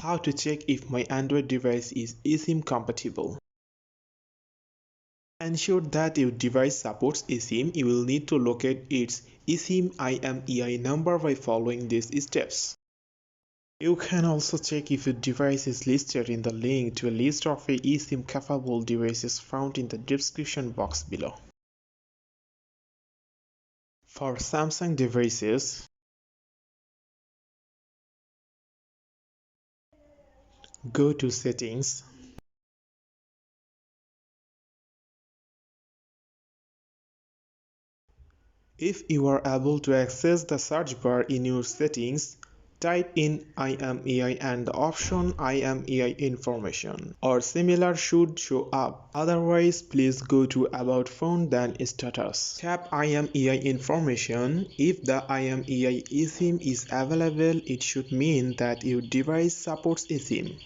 How to check if my Android device is eSIM compatible. Ensure that your device supports eSIM. You will need to locate its eSIM IMEI number by following these steps. You can also check if your device is listed in the link to a list of eSIM capable devices found in the description box below. For Samsung devices, go to Settings. If you are able to access the search bar in your settings, type in IMEI and the option IMEI information or similar should show up. Otherwise, please go to About Phone then Status. Tap IMEI information. If the IMEI eSIM is available, it should mean that your device supports eSIM.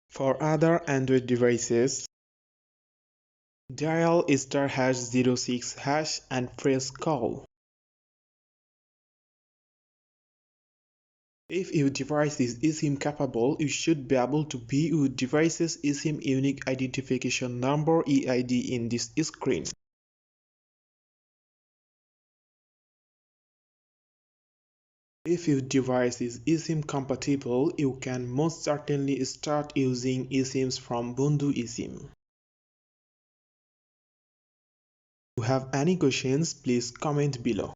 For other Android devices, dial *#06# and press call. If your device is eSIM capable, you should be able to view your device's eSIM Unique Identification Number (EID) in this screen. If your device is eSIM compatible, you can most certainly start using eSIMs from Bondhu eSIM. If you have any questions, please comment below.